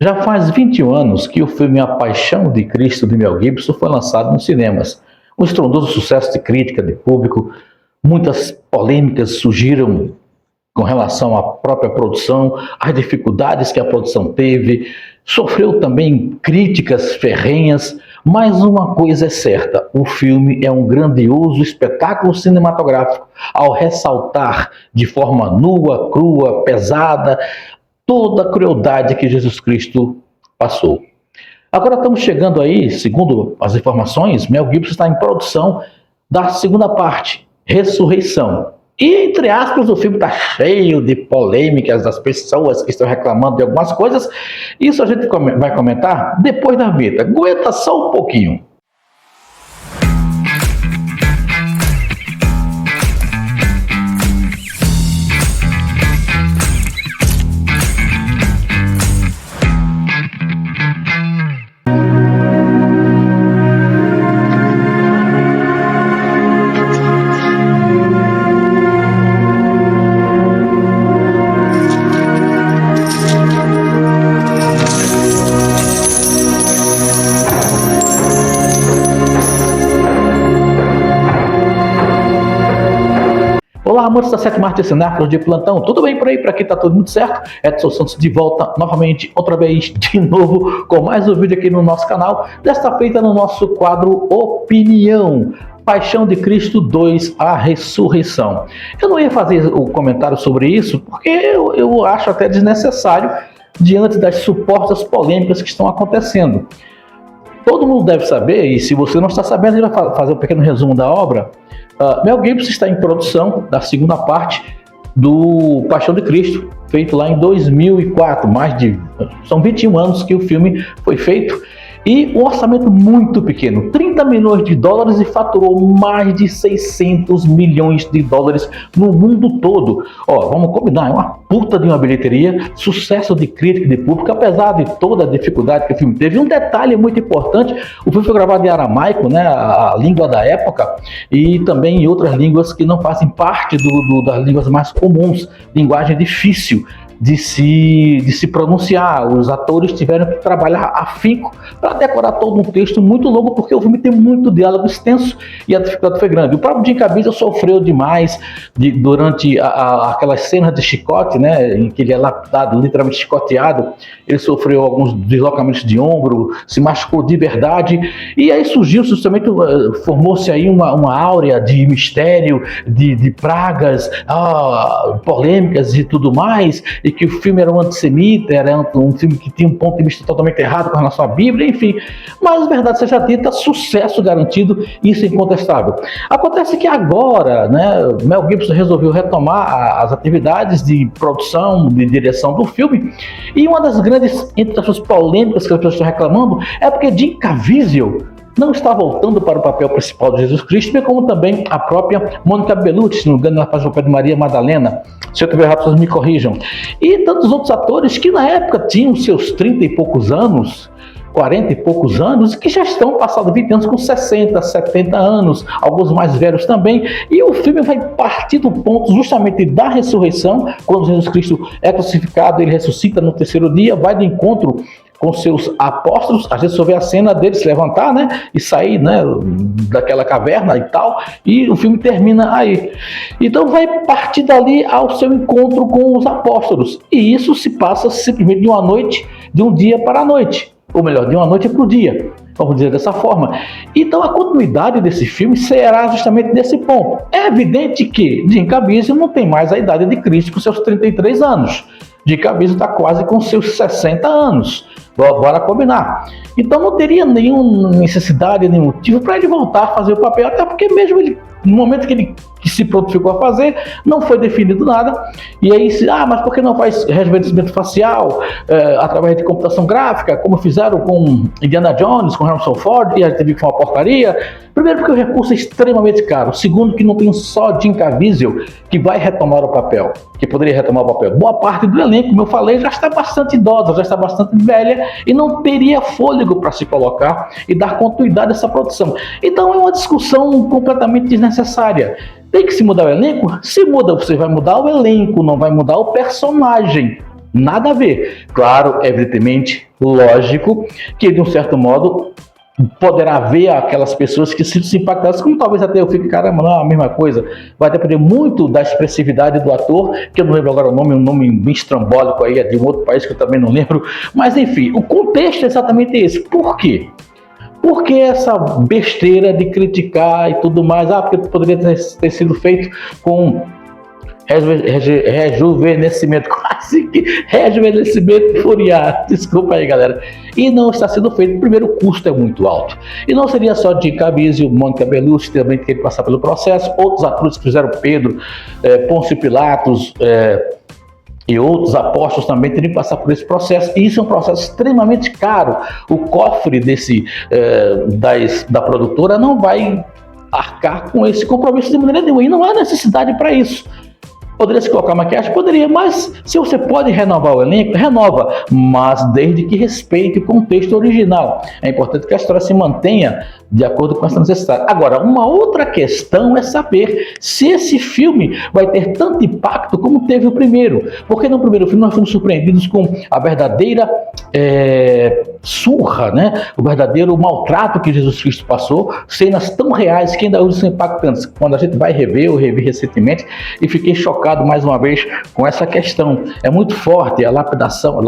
Já faz 21 anos que o filme A Paixão de Cristo de Mel Gibson foi lançado nos cinemas. Um estrondoso sucesso de crítica, de público, muitas polêmicas surgiram com relação à própria produção, às dificuldades que a produção teve, sofreu também críticas ferrenhas, mas uma coisa é certa, o filme é um grandioso espetáculo cinematográfico ao ressaltar de forma nua, crua, pesada, toda a crueldade que Jesus Cristo passou. Agora estamos chegando aí, segundo as informações, Mel Gibson está em produção da segunda parte, Ressurreição. E, entre aspas, o filme está cheio de polêmicas das pessoas que estão reclamando de algumas coisas. Isso a gente vai comentar depois da vinheta. Aguenta só um pouquinho. Olá, amantes da sétima arte cinéfilos de plantão, tudo bem por aí? Por aqui tá tudo muito certo? Edson Santos de volta novamente, outra vez, de novo, com mais um vídeo aqui no nosso canal, desta feita no nosso quadro Opinião. Paixão de Cristo 2, a Ressurreição. Eu não ia fazer o comentário sobre isso, porque eu acho até desnecessário, diante das supostas polêmicas que estão acontecendo. Todo mundo deve saber, e se você não está sabendo, a gente vai fazer um pequeno resumo da obra. Mel Gibson está em produção da segunda parte do Paixão de Cristo, feito lá em 2004, são 21 anos que o filme foi feito, e um orçamento muito pequeno, 30 milhões de dólares, e faturou mais de 600 milhões de dólares no mundo todo. Vamos combinar, é uma puta de uma bilheteria, sucesso de crítica e de público, apesar de toda a dificuldade que o filme teve. Um detalhe muito importante, o filme foi gravado em aramaico, né, a língua da época, e também em outras línguas que não fazem parte das línguas mais comuns, linguagem difícil de se pronunciar. Os atores tiveram que trabalhar afinco para decorar todo um texto muito longo, porque o filme tem muito diálogo extenso e a dificuldade foi grande. O próprio Jim Caviezel sofreu demais durante aquelas cenas de chicote, né, em que ele é lapidado, literalmente chicoteado. Ele sofreu alguns deslocamentos de ombro, se machucou de verdade, e aí surgiu justamente, formou-se aí uma áurea de mistério, de pragas, polêmicas e tudo mais, e que o filme era um antissemita, era um filme que tinha um ponto de vista totalmente errado com relação à Bíblia, enfim. Mas, verdade seja dita, sucesso garantido, isso é incontestável. Acontece que agora, né, Mel Gibson resolveu retomar as atividades de produção, de direção do filme, e uma das grandes, entre as suas polêmicas que as pessoas estão reclamando, é porque Jim Caviezel não está voltando para o papel principal de Jesus Cristo, bem como também a própria Mônica Bellucci, se não me engano, ela faz o papel de Maria Madalena. Se eu tiver rápido, vocês me corrijam. E tantos outros atores que na época tinham seus 30 e poucos anos, 40 e poucos anos, que já estão passados 20 anos com 60, 70 anos, alguns mais velhos também, e o filme vai partir do ponto justamente da ressurreição, quando Jesus Cristo é crucificado, ele ressuscita no terceiro dia, vai de encontro com seus apóstolos. A gente só vê a cena dele se levantar, né, e sair, né, daquela caverna e tal, e o filme termina aí. Então vai partir dali ao seu encontro com os apóstolos, e isso se passa simplesmente de uma noite, de um dia para a noite, ou melhor, de uma noite para o dia, vamos dizer dessa forma. Então a continuidade desse filme será justamente nesse ponto. É evidente que Jim Caviezel não tem mais a idade de Cristo com seus 33 anos. Jim Caviezel está quase com seus 60 anos. Bora combinar. Então não teria nenhuma necessidade, nenhum motivo para ele voltar a fazer o papel, até porque mesmo ele, no momento que ele se prontificou a fazer, não foi definido nada. E aí, mas por que não faz rejuvenescimento facial através de computação gráfica, como fizeram com Indiana Jones, com Harrison Ford, e a gente viu que foi uma porcaria? Primeiro, porque o recurso é extremamente caro. Segundo, que não tem só Jim Caviezel que vai retomar o papel, que poderia retomar o papel. Boa parte do elenco, como eu falei, já está bastante idosa, já está bastante velha, e não teria fôlego para se colocar e dar continuidade a essa produção. Então é uma discussão completamente desnecessária. Tem que se mudar o elenco? Se muda, você vai mudar o elenco, não vai mudar o personagem. Nada a ver. Claro, evidentemente, lógico, que de um certo modo poderá haver aquelas pessoas que se impactadas, como talvez até eu fique, caramba, não é a mesma coisa. Vai depender muito da expressividade do ator, que eu não lembro agora o nome, um nome bem estrambólico aí, é de um outro país que eu também não lembro. Mas enfim, o contexto é exatamente esse. Por quê? Porque essa besteira de criticar e tudo mais, porque poderia ter sido feito com rejuvenescimento, quase que rejuvenescimento furiar, desculpa aí galera, e não está sendo feito. Primeiro, o custo é muito alto, e não seria só de Caviezel, Mônica Bellucci também tem que passar pelo processo, outros atores que fizeram Pedro, Pôncio Pilatos, e outros apóstolos também teriam que passar por esse processo, e isso é um processo extremamente caro. O cofre da produtora não vai arcar com esse compromisso de maneira nenhuma, e não há necessidade para isso. Poderia se colocar maquiagem? Poderia, mas se você pode renovar o elenco, renova, mas desde que respeite o contexto original. É importante que a história se mantenha de acordo com essa necessidade. Agora, uma outra questão é saber se esse filme vai ter tanto impacto como teve o primeiro. Porque no primeiro filme nós fomos surpreendidos com a verdadeira surra, né? O verdadeiro maltrato que Jesus Cristo passou, cenas tão reais que ainda hoje são impactantes. Quando a gente vai rever, eu revi recentemente e fiquei chocado mais uma vez com essa questão. É muito forte a lapidação,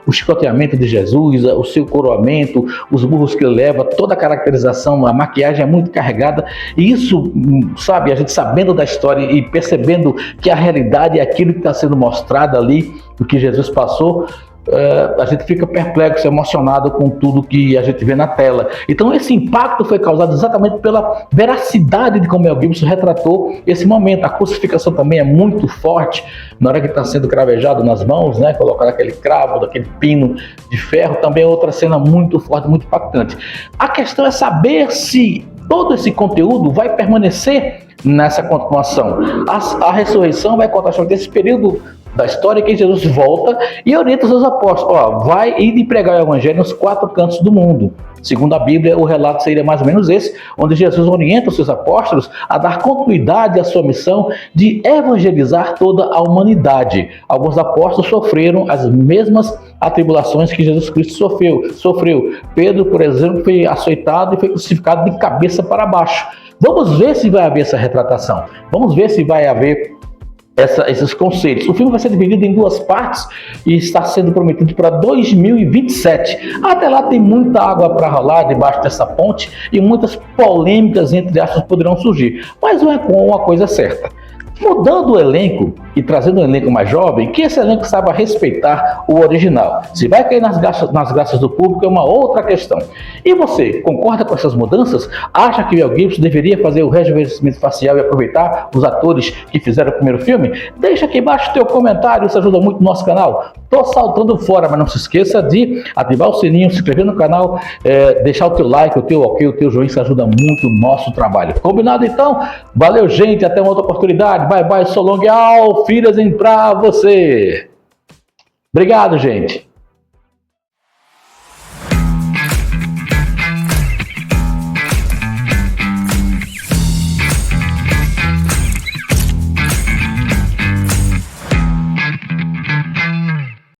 o chicoteamento de Jesus, o seu coroamento, os burros que ele leva, toda a caracterização, a maquiagem é muito carregada, e isso, sabe, a gente sabendo da história e percebendo que a realidade é aquilo que está sendo mostrado ali, o que Jesus passou, a gente fica perplexo, emocionado com tudo que a gente vê na tela. Então esse impacto foi causado exatamente pela veracidade de como Mel Gibson retratou esse momento. A crucificação também é muito forte, na hora que está sendo cravejado nas mãos, né, colocar aquele cravo, daquele pino de ferro, também é outra cena muito forte, muito impactante. A questão é saber se todo esse conteúdo vai permanecer nessa continuação. A ressurreição vai contar sobre esse período da história que Jesus volta e orienta os seus apóstolos, vai ir e pregar o evangelho nos 4 cantos do mundo. Segundo a Bíblia, o relato seria mais ou menos esse, onde Jesus orienta os seus apóstolos a dar continuidade à sua missão de evangelizar toda a humanidade. Alguns apóstolos sofreram as mesmas atribulações que Jesus Cristo sofreu. Pedro, por exemplo, foi açoitado e foi crucificado de cabeça para baixo. Vamos ver se vai haver essa retratação. Vamos ver se vai haver esses conceitos. O filme vai ser dividido em 2 partes e está sendo prometido para 2027. Até lá tem muita água para rolar debaixo dessa ponte e muitas polêmicas, entre aspas, poderão surgir. Mas não é com uma coisa certa. Mudando o elenco e trazendo um elenco mais jovem, que esse elenco saiba respeitar o original. Se vai cair nas graças do público é uma outra questão. E você, concorda com essas mudanças? Acha que Mel Gibson deveria fazer o rejuvenescimento facial e aproveitar os atores que fizeram o primeiro filme? Deixa aqui embaixo o teu comentário, isso ajuda muito o nosso canal. Tô saltando fora, mas não se esqueça de ativar o sininho, se inscrever no canal, deixar o teu like, o teu ok, o teu joinha, isso ajuda muito o nosso trabalho. Combinado então? Valeu, gente, até uma outra oportunidade. Bye bye, so long, auf Wiedersehen pra você. Obrigado, gente.